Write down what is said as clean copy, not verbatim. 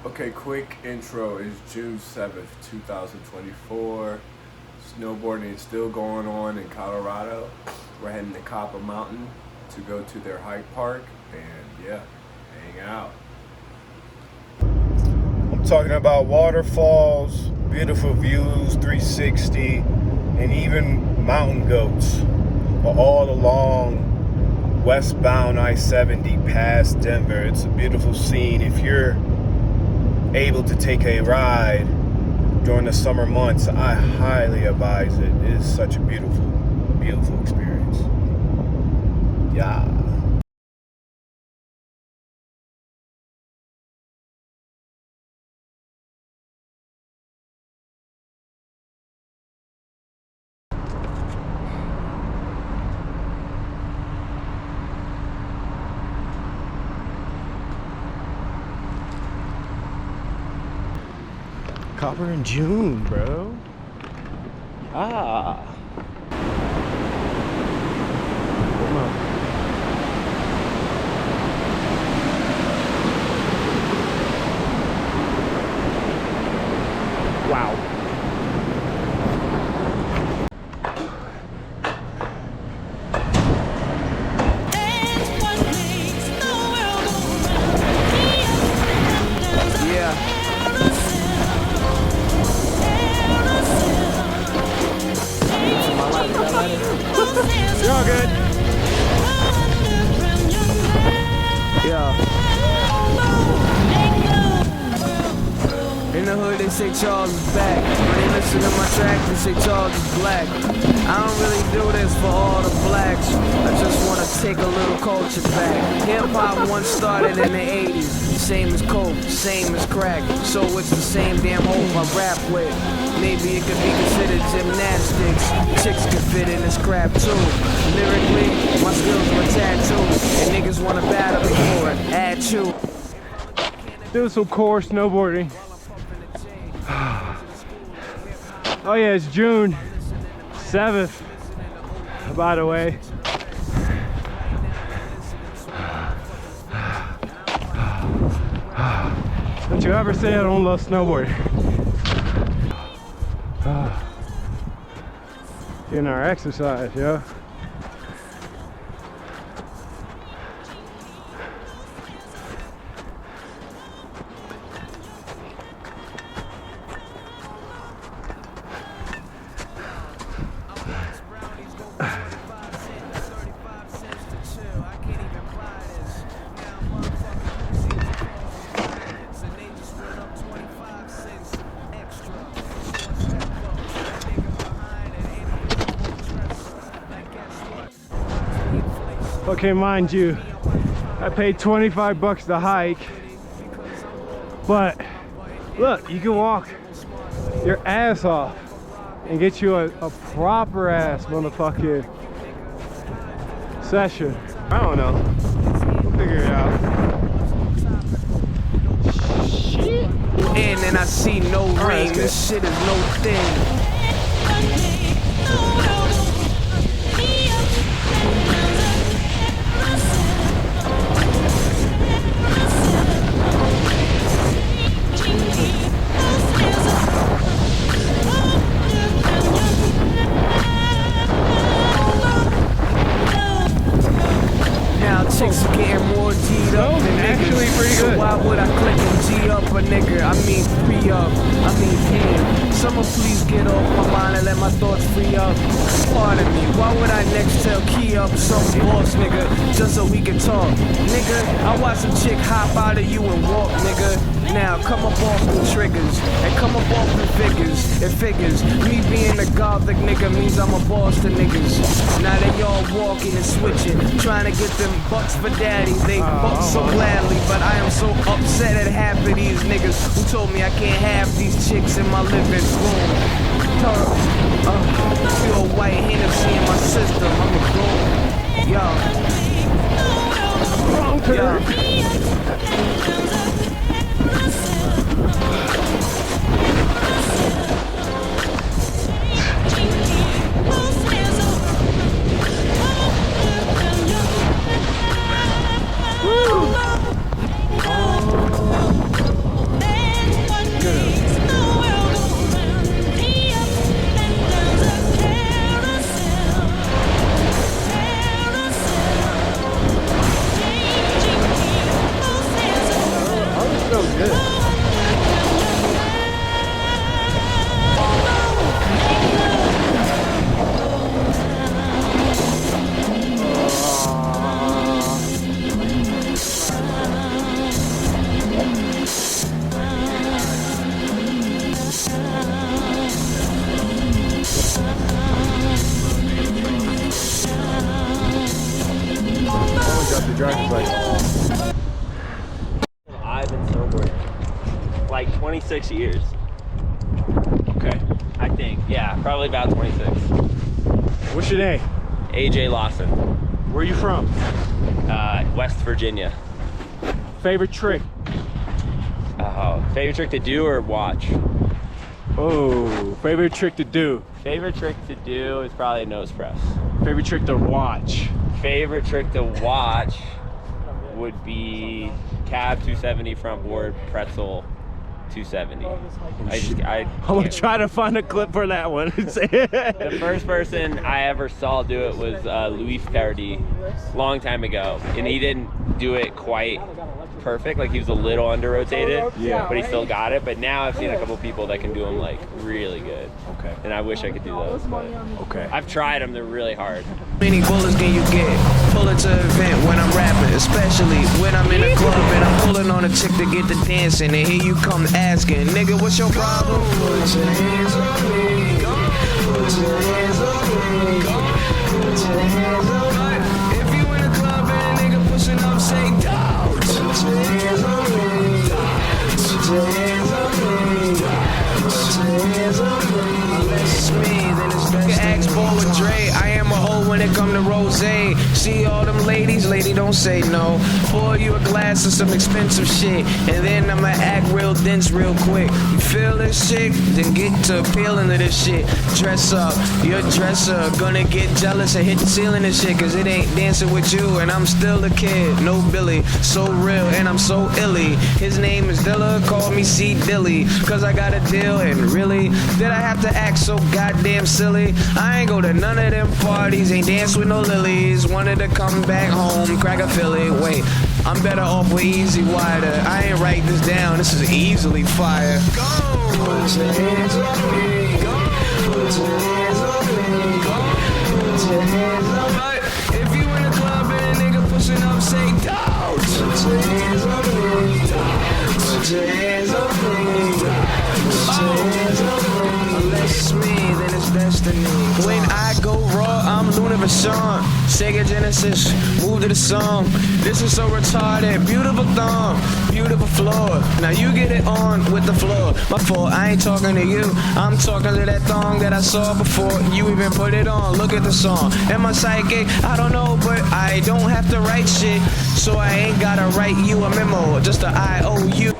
Okay, quick intro. It's June 7th, 2024. Snowboarding is still going on in Colorado. We're heading to Copper Mountain to go to their hike park and yeah, hang out. I'm talking about waterfalls, beautiful views, 360, and even mountain goats are all along westbound I-70 past Denver. It's a beautiful scene. If you're able to take a ride during the summer months, I highly advise it. It is such a beautiful, beautiful experience. Yeah. Copper in June, bro. Ah. Come on. Wow. You're all good. Yeah. In the hood they say Charles is back. When they listen to my track they say Charles is black. I don't really do this for all the blacks. I just wanna take a little culture back. Hip hop once started in the 80s. Same as coke, same as crack. So it's the same damn hope I rap with. Maybe it could be considered gymnastics. Chicks could fit in this crap too. Lyrically, my skills were tattooed. And niggas wanna battle me for it. Add you. Do some core snowboarding. Oh yeah, it's June 7th, by the way. Don't you ever say I don't love snowboarding. Getting our exercise, yeah. Okay, mind you, I paid 25 bucks to hike, but look, you can walk your ass off and get you a proper ass motherfucking session. I don't know, we'll figure it out. Shit. And then I see no rain, this shit is no thing. Chicks are getting more G'd up than actually niggas. Pretty good. So why would I click and G up a nigga? I mean free up, I mean damn. Someone please get off my mind and let my thoughts free up. Pardon me, why would I next tell Key up some boss nigga? Just so we can talk. Nigga, I watch some chick hop out of you and walk, nigga. Now come up off the triggers and come up off the figures. It figures me being a gothic nigga means I'm a boss to niggas. Now they all walking and switching, trying to get them bucks for daddy. They buck so gladly, but I am so upset at half of these niggas who told me I can't have these chicks in my living room. Feel white Hennessy in my system. I'm a grown. Yo. Wrong turn. feels good. Driver's license. I've been snowboarding like 26 years. Okay. I think, yeah, probably about 26. What's your name? AJ Lawson. Where are you from? West Virginia. Favorite trick? Favorite trick to do or watch? Oh, favorite trick to do. Favorite trick to do is probably a nose press. Favorite trick to watch. Favorite trick to watch would be cab 270 front board pretzel 270. I'm gonna try to find a clip for that one. The first person I ever saw do it was Luis Perdi, long time ago, and he didn't do it quite perfect. Like he was a little under rotated, yeah, but he still got it. But now I've seen a couple people that can do them like really good. Okay. And I wish I could do those. But okay. I've tried them. They're really hard. How many bullets can you get? Pull it to an event when I'm rapping, especially when I'm in a club and I'm pulling on a chick to get the dancing, and here you come asking, nigga, what's your problem? Put your hands on me. Put your hands on me. Put your hands on me. If you in a club and a nigga pushing up, say down. Put your hands on me. Put your hands on me. Put your hands on me. Unless it's me, then it's best. You can ask Bo with Dre. I am a hoe when it come to rose. See all them ladies, lady, don't say no. Pour you a glass of some expensive shit, and then I'ma act real dense real quick. You feel this shit? Then get to peeling to this shit. Dress up, your dresser gonna get jealous and hit the ceiling and shit, cause it ain't dancing with you, and I'm still a kid. No Billy, so real, and I'm so illy. His name is Dilla, call me C Dilly, cause I got a deal, and really, did I have to act so goddamn silly? I ain't go to none of them parties, ain't dance with no lilies. Wanted to come back home, crack a Philly. Wait, I'm better off with easy wider. I ain't write this down, this is easily fire. Go! Put your hands on me. Go! Put your hands on me. Go! Put your hands on me. If you in a club and a nigga pushing up, say down. Put your hands on me. Put your hands on me. Put your hands on me. Unless it's me, then it's destiny. When I go raw, I'm Luna Vachon. Sega Genesis, move to the song. This is so retarded. Beautiful thumb, beautiful floor. Now you get it on with the floor. My fault, I ain't talking to you. I'm talking to that thong that I saw before you even put it on. Look at the song. Am I psychic? I don't know, but I don't have to write shit. So I ain't gotta write you a memo, just a IOU.